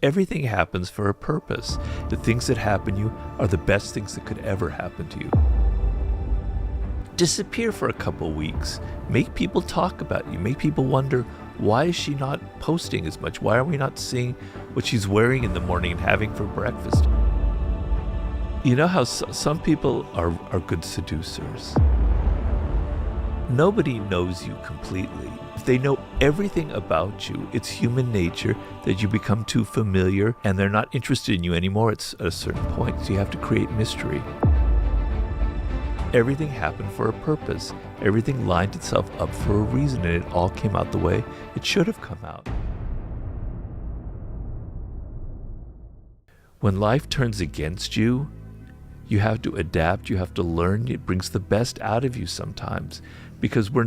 Everything happens for a purpose. The things that happen to you are the best things that could ever happen to you. Disappear for a couple weeks. Make people talk about you. Make people wonder, why is she not posting as much? Why are we not seeing what she's wearing in the morning and having for breakfast? You know how some people are good seducers. Nobody knows you completely. If they know everything about you, it's human nature that you become too familiar and they're not interested in you anymore at a certain point. So you have to create mystery. Everything happened for a purpose. Everything lined itself up for a reason, and it all came out the way it should have come out. When life turns against you, you have to adapt, you have to learn. It brings the best out of you sometimes, because we're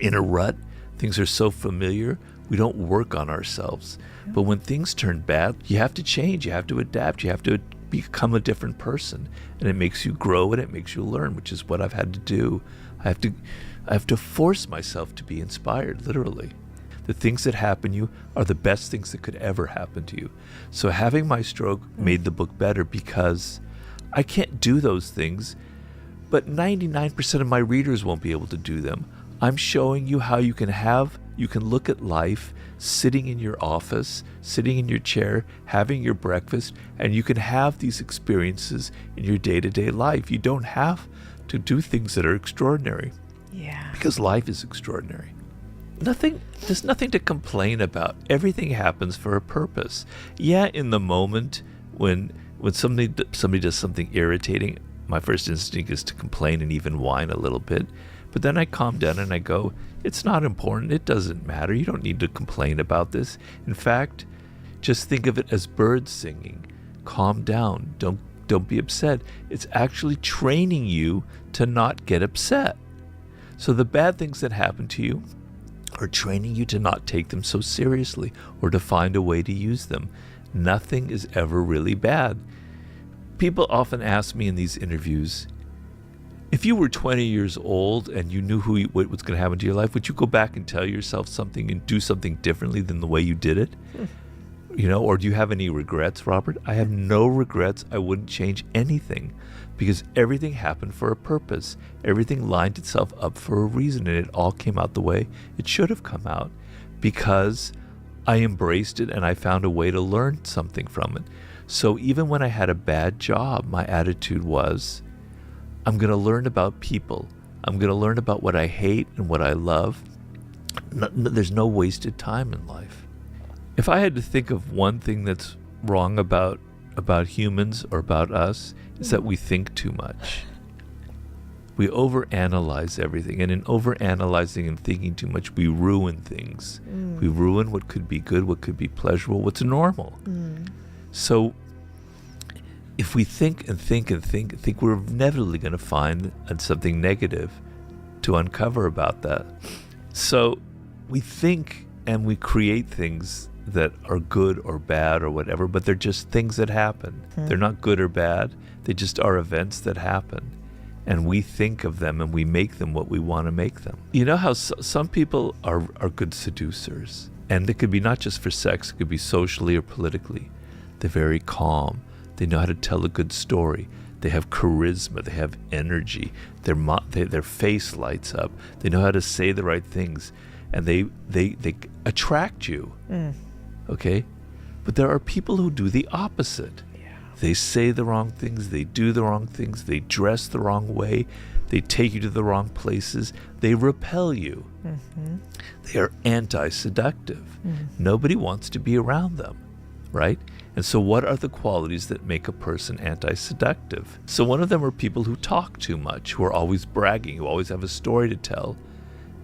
in a rut. Things are so familiar, we don't work on ourselves. But when things turn bad, you have to change, you have to adapt, you have to become a different person. And it makes you grow and it makes you learn, which is what I've had to do. I have to force myself to be inspired, literally. The things that happen to you are the best things that could ever happen to you. So having my stroke made the book better, because I can't do those things, but 99% of my readers won't be able to do them. I'm showing you how you can look at life sitting in your office, sitting in your chair, having your breakfast, and you can have these experiences in your day-to-day life. You don't have to do things that are extraordinary. Yeah. Because life is extraordinary. There's nothing to complain about. Everything happens for a purpose. Yeah, in the moment when somebody does something irritating, my first instinct is to complain and even whine a little bit. But then I calm down and I go, it's not important. It doesn't matter. You don't need to complain about this. In fact, just think of it as birds singing. Calm down. Don't be upset. It's actually training you to not get upset. So the bad things that happen to you are training you to not take them so seriously, or to find a way to use them. Nothing is ever really bad. People often ask me in these interviews, if you were 20 years old and you knew what was going to happen to your life, would you go back and tell yourself something and do something differently than the way you did it? Or do you have any regrets, Robert? I have no regrets. I wouldn't change anything, because everything happened for a purpose. Everything lined itself up for a reason, and it all came out the way it should have come out, because I embraced it and I found a way to learn something from it. So even when I had a bad job, my attitude was, I'm going to learn about people. I'm going to learn about what I hate and what I love. There's no wasted time in life. If I had to think of one thing that's wrong about humans or about us, is that we think too much. We overanalyze everything, and in overanalyzing and thinking too much, we ruin things. We ruin what could be good, what could be pleasurable, what's normal. So if we think and think and think, we're inevitably going to find something negative to uncover about that. So we think and we create things that are good or bad or whatever, but they're just things that happen. They're not good or bad. They just are events that happen. And we think of them and we make them what we want to make them. You know how some people are good seducers, and it could be not just for sex, it could be socially or politically. They're very calm. They know how to tell a good story. They have charisma. They have energy. Their face lights up. They know how to say the right things, and they attract you. Okay? But there are people who do the opposite. Yeah. They say the wrong things. They do the wrong things. They dress the wrong way. They take you to the wrong places. They repel you. They are anti-seductive. Nobody wants to be around them, right? And so what are the qualities that make a person anti-seductive? So one of them are people who talk too much, who are always bragging, who always have a story to tell.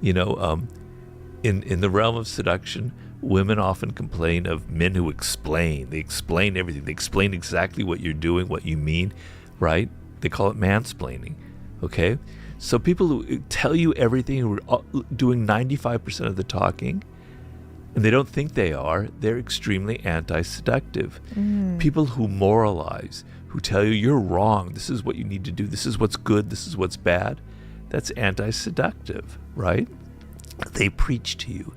In the realm of seduction, women often complain of men who explain. They explain everything. They explain exactly what you're doing, what you mean, right? They call it mansplaining, okay? So people who tell you everything, who are doing 95% of the talking, and they don't think they are, they're extremely anti-seductive. People who moralize, who tell you you're wrong, this is what you need to do, this is what's good, this is what's bad, that's anti-seductive, right? They preach to you.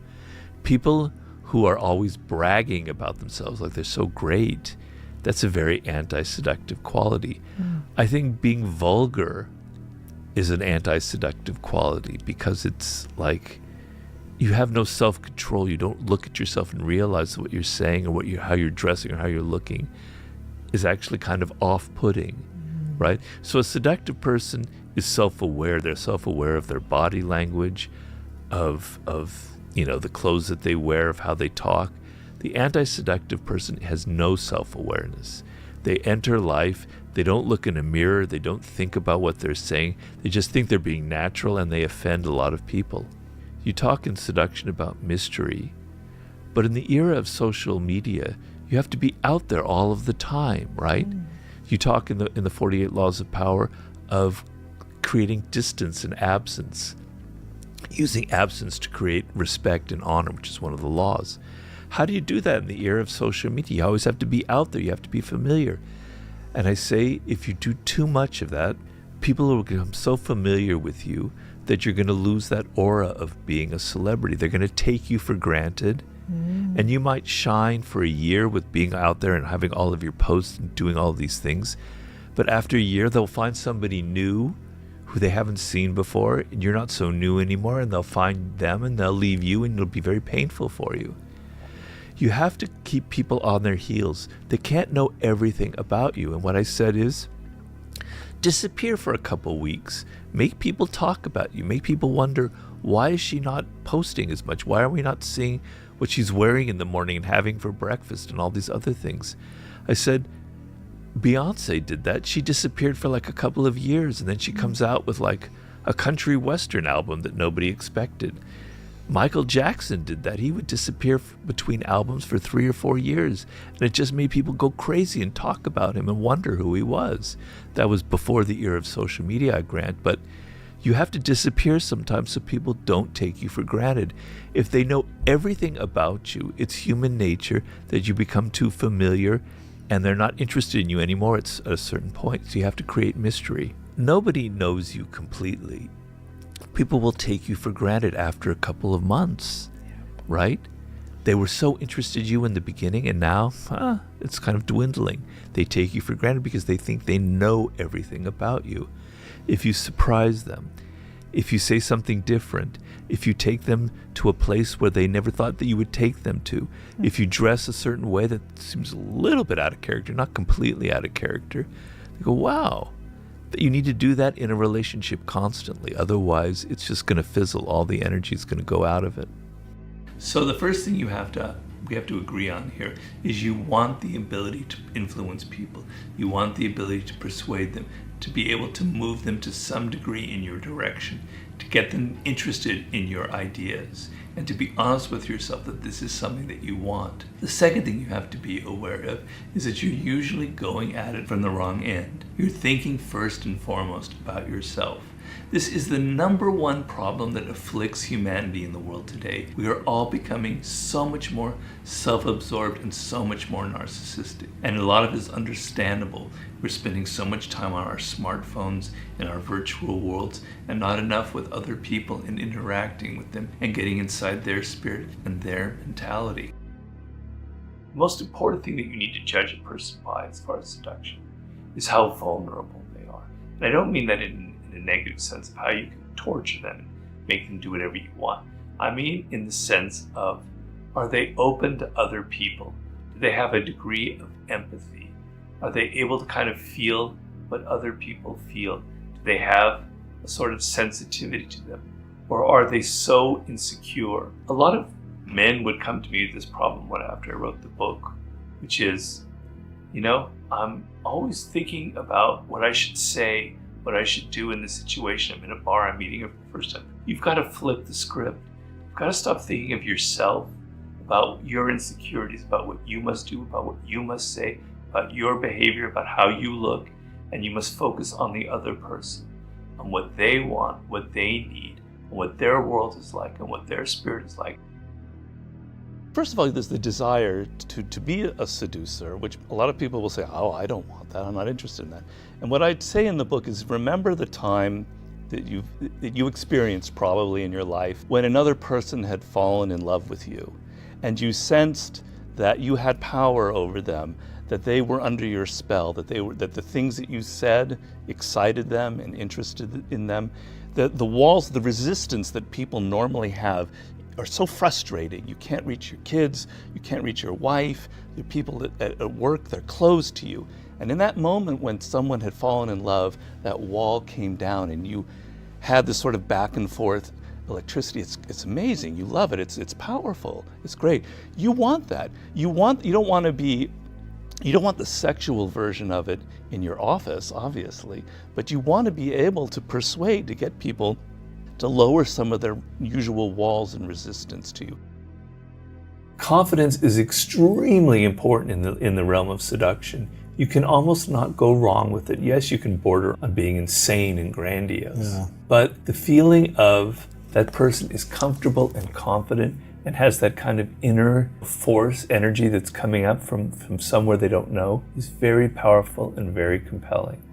People who are always bragging about themselves like they're so great, that's a very anti-seductive quality. I think being vulgar is an anti-seductive quality because it's like you have no self-control. You don't look at yourself and realize what you're saying or how you're dressing or how you're looking is actually kind of off-putting, right? So a seductive person is self-aware. They're self-aware of their body language, of the clothes that they wear, of how they talk. The anti-seductive person has no self-awareness. They enter life, they don't look in a mirror, they don't think about what they're saying, they just think they're being natural, and they offend a lot of people. You talk in seduction about mystery, but in the era of social media, you have to be out there all of the time, right? You talk in the 48 Laws of Power of creating distance and absence, using absence to create respect and honor, which is one of the laws. How do you do that in the era of social media? You always have to be out there. You have to be familiar. And I say, if you do too much of that, people will become so familiar with you that you're going to lose that aura of being a celebrity. They're going to take you for granted. And you might shine for a year with being out there and having all of your posts and doing all of these things. But after a year, they'll find somebody new who they haven't seen before, and you're not so new anymore, and they'll find them and they'll leave you, and it'll be very painful for you. You have to keep people on their heels. They can't know everything about you. And what I said is, disappear for a couple weeks. Make people talk about you. Make people wonder, why is she not posting as much? Why are we not seeing what she's wearing in the morning and having for breakfast and all these other things? I said, Beyonce did that. She disappeared for like a couple of years, and then she comes out with like a country western album that nobody expected. Michael Jackson did that. He would disappear between albums for 3 or 4 years, and it just made people go crazy and talk about him and wonder who he was. That was before the era of social media, I grant, but you have to disappear sometimes so people don't take you for granted. If they know everything about you, it's human nature that you become too familiar and they're not interested in you anymore at a certain point. So you have to create mystery. Nobody knows you completely. People will take you for granted after a couple of months, right? They were so interested in you in the beginning, and now it's kind of dwindling. They take you for granted because they think they know everything about you. If you surprise them, if you say something different, if you take them to a place where they never thought that you would take them to, if you dress a certain way that seems a little bit out of character, not completely out of character, they go, wow. You need to do that in a relationship constantly. Otherwise, it's just going to fizzle. All the energy is going to go out of it. So the first thing we have to agree on here is you want the ability to influence people. You want the ability to persuade them, to be able to move them to some degree in your direction, to get them interested in your ideas, and to be honest with yourself that this is something that you want. The second thing you have to be aware of is that you're usually going at it from the wrong end. You're thinking first and foremost about yourself. This is the number one problem that afflicts humanity in the world today. We are all becoming so much more self-absorbed and so much more narcissistic. And a lot of it is understandable. We're spending so much time on our smartphones and our virtual worlds and not enough with other people and interacting with them and getting inside their spirit and their mentality. The most important thing that you need to judge a person by as far as seduction is how vulnerable they are. And I don't mean that in a negative sense of how you can torture them and make them do whatever you want. I mean in the sense of, are they open to other people? Do they have a degree of empathy? Are they able to kind of feel what other people feel? Do they have a sort of sensitivity to them? Or are they so insecure? A lot of men would come to me with this problem after I wrote the book, which is, I'm always thinking about what I should say, what I should do in this situation. I'm in a bar, I'm meeting her for the first time. You've got to flip the script. You've got to stop thinking of yourself, about your insecurities, about what you must do, about what you must say, about your behavior, about how you look, and you must focus on the other person, on what they want, what they need, and what their world is like, and what their spirit is like. First of all, there's the desire to be a seducer, which a lot of people will say, oh, I don't want that, I'm not interested in that. And what I'd say in the book is, remember the time that you experienced probably in your life when another person had fallen in love with you. and you sensed that you had power over them, that they were under your spell, that the things that you said excited them and interested in them. The walls, the resistance that people normally have are so frustrating. You can't reach your kids, you can't reach your wife, the people at work, they're closed to you. And in that moment when someone had fallen in love, that wall came down and you had this sort of back and forth electricity. It's amazing. You love it. It's powerful. It's great. You want that. You don't want the sexual version of it in your office, obviously, but you want to be able to persuade, to get people to lower some of their usual walls and resistance to you. Confidence is extremely important in the realm of seduction. You can almost not go wrong with it. Yes, you can border on being insane and grandiose, but the feeling of that person is comfortable and confident and has that kind of inner force, energy that's coming up from somewhere they don't know is very powerful and very compelling.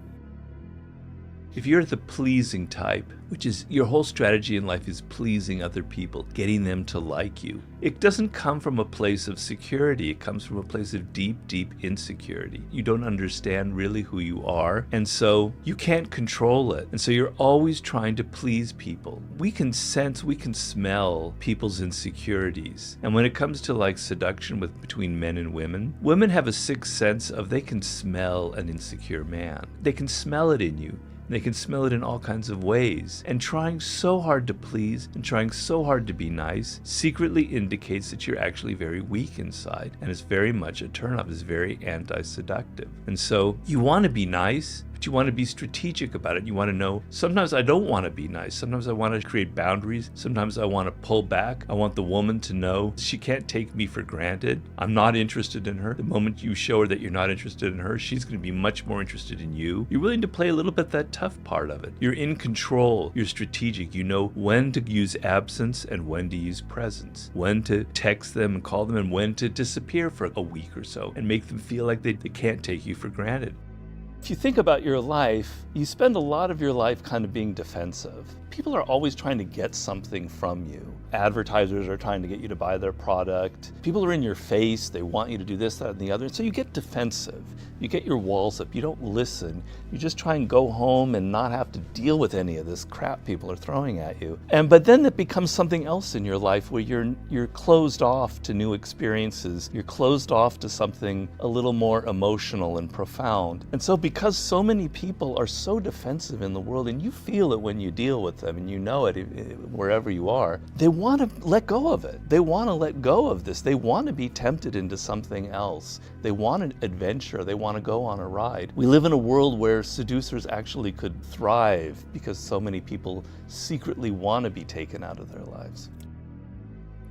If you're the pleasing type, which is your whole strategy in life is pleasing other people, getting them to like you, it doesn't come from a place of security. It comes from a place of deep, deep insecurity. You don't understand really who you are, and so you can't control it. And so you're always trying to please people. We can sense, we can smell people's insecurities. And when it comes to like seduction between men and women, women have a sixth sense of they can smell an insecure man. They can smell it in you. They can smell it in all kinds of ways. And trying so hard to please and trying so hard to be nice secretly indicates that you're actually very weak inside. And it's very much a turnoff. It's very anti-seductive. And so you want to be nice, but you want to be strategic about it. You want to know, sometimes I don't want to be nice. Sometimes I want to create boundaries. Sometimes I want to pull back. I want the woman to know she can't take me for granted. I'm not interested in her. The moment you show her that you're not interested in her, she's going to be much more interested in you. You're willing to play a little bit that tough part of it. You're in control. You're strategic. You know when to use absence and when to use presence. When to text them and call them and when to disappear for a week or so and make them feel like they can't take you for granted. If you think about your life, you spend a lot of your life kind of being defensive. People are always trying to get something from you. Advertisers are trying to get you to buy their product. People are in your face. They want you to do this, that, and the other. And so you get defensive. You get your walls up. You don't listen. You just try and go home and not have to deal with any of this crap people are throwing at you. But then it becomes something else in your life where you're closed off to new experiences. You're closed off to something a little more emotional and profound. And so because so many people are so defensive in the world, and you feel it when you deal with them, and you know it wherever you are, they want to let go of it. They want to let go of this. They want to be tempted into something else. They want an adventure. They want to go on a ride. We live in a world where seducers actually could thrive because so many people secretly want to be taken out of their lives.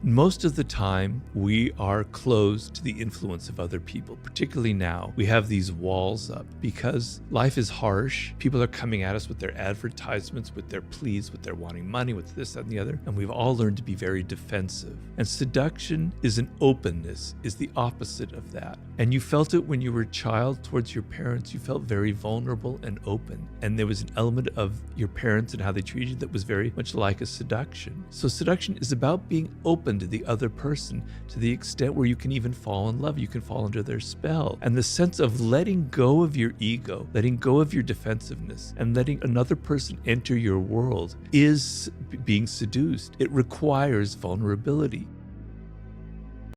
Most of the time, we are closed to the influence of other people, particularly now. We have these walls up because life is harsh. People are coming at us with their advertisements, with their pleas, with their wanting money, with this, that, and the other. And we've all learned to be very defensive. And seduction is an openness, is the opposite of that. And you felt it when you were a child towards your parents. You felt very vulnerable and open. And there was an element of your parents and how they treated you that was very much like a seduction. So seduction is about being open to the other person to the extent where you can even fall in love. You can fall under their spell. And the sense of letting go of your ego, letting go of your defensiveness, and letting another person enter your world is being seduced. It requires vulnerability.